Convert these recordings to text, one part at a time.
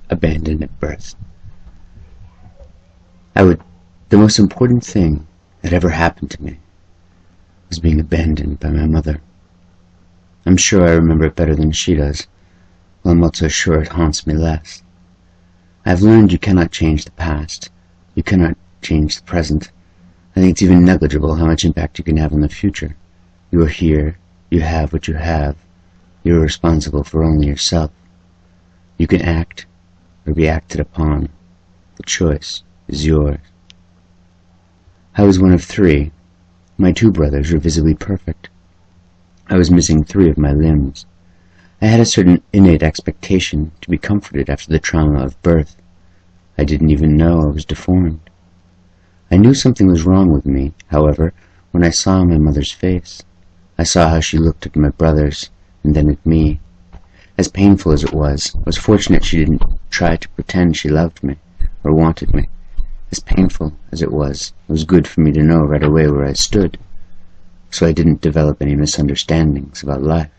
abandoned at birth. The most important thing that ever happened to me was being abandoned by my mother. I'm sure I remember it better than she does, while I'm also sure it haunts me less. I've learned you cannot change the past. You cannot change the present. I think it's even negligible how much impact you can have on the future. You are here. You have what you have. You are responsible for only yourself. You can act or be acted upon. The choice is yours. I was one of 3. My 2 brothers were visibly perfect. I was missing 3 of my limbs. I had a certain innate expectation to be comforted after the trauma of birth. I didn't even know I was deformed. I knew something was wrong with me, however, when I saw my mother's face. I saw how she looked at my brothers, and then at me. As painful as it was, I was fortunate she didn't try to pretend she loved me, or wanted me. As painful as it was good for me to know right away where I stood, so I didn't develop any misunderstandings about life.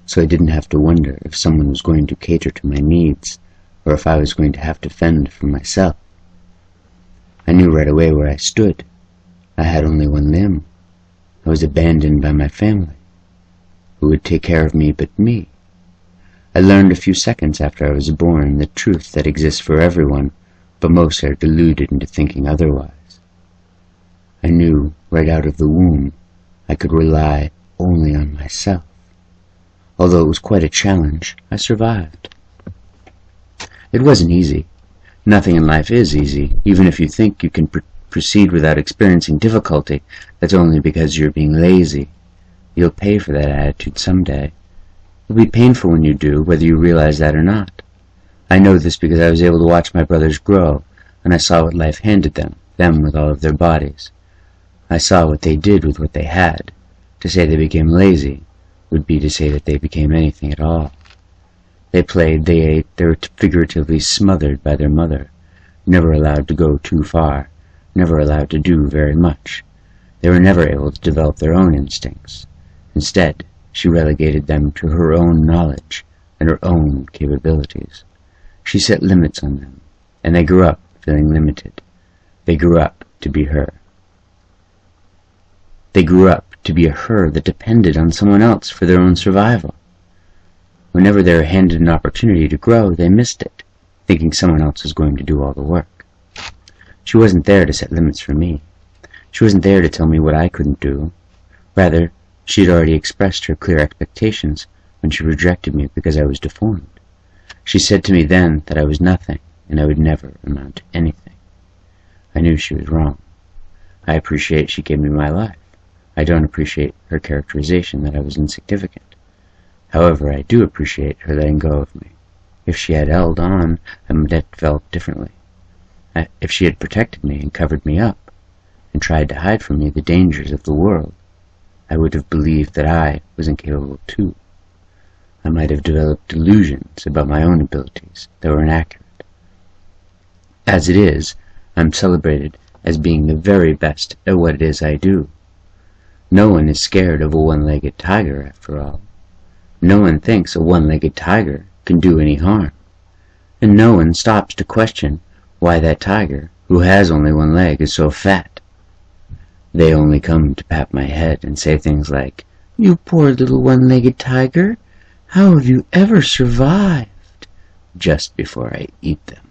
So I didn't have to wonder if someone was going to cater to my needs, or if I was going to have to fend for myself. I knew right away where I stood. I had only 1 limb. I was abandoned by my family. Who would take care of me but me? I learned a few seconds after I was born the truth that exists for everyone, but most are deluded into thinking otherwise. I knew right out of the womb I could rely only on myself. Although it was quite a challenge, I survived. It wasn't easy. Nothing in life is easy. Even if you think you can proceed without experiencing difficulty, that's only because you're being lazy. You'll pay for that attitude someday. It'll be painful when you do, whether you realize that or not. I know this because I was able to watch my brothers grow, and I saw what life handed them with all of their bodies. I saw what they did with what they had. To say they became lazy would be to say that they became anything at all. They played, they ate, they were figuratively smothered by their mother, never allowed to go too far, never allowed to do very much. They were never able to develop their own instincts. Instead, she relegated them to her own knowledge and her own capabilities. She set limits on them, and they grew up feeling limited. They grew up to be her. They grew up to be a her that depended on someone else for their own survival. Whenever they were handed an opportunity to grow, they missed it, thinking someone else was going to do all the work. She wasn't there to set limits for me. She wasn't there to tell me what I couldn't do. Rather, she had already expressed her clear expectations when she rejected me because I was deformed. She said to me then that I was nothing, and I would never amount to anything. I knew she was wrong. I appreciate she gave me my life. I don't appreciate her characterization that I was insignificant. However, I do appreciate her letting go of me. If she had held on, I might have felt differently. If she had protected me and covered me up, and tried to hide from me the dangers of the world, I would have believed that I was incapable too. I might have developed delusions about my own abilities that were inaccurate. As it is, I'm celebrated as being the very best at what it is I do. No one is scared of a one-legged tiger, after all. No one thinks a one-legged tiger can do any harm. And no one stops to question why that tiger, who has only 1 leg, is so fat. They only come to pat my head and say things like, "You poor little one-legged tiger, how have you ever survived?" just before I eat them.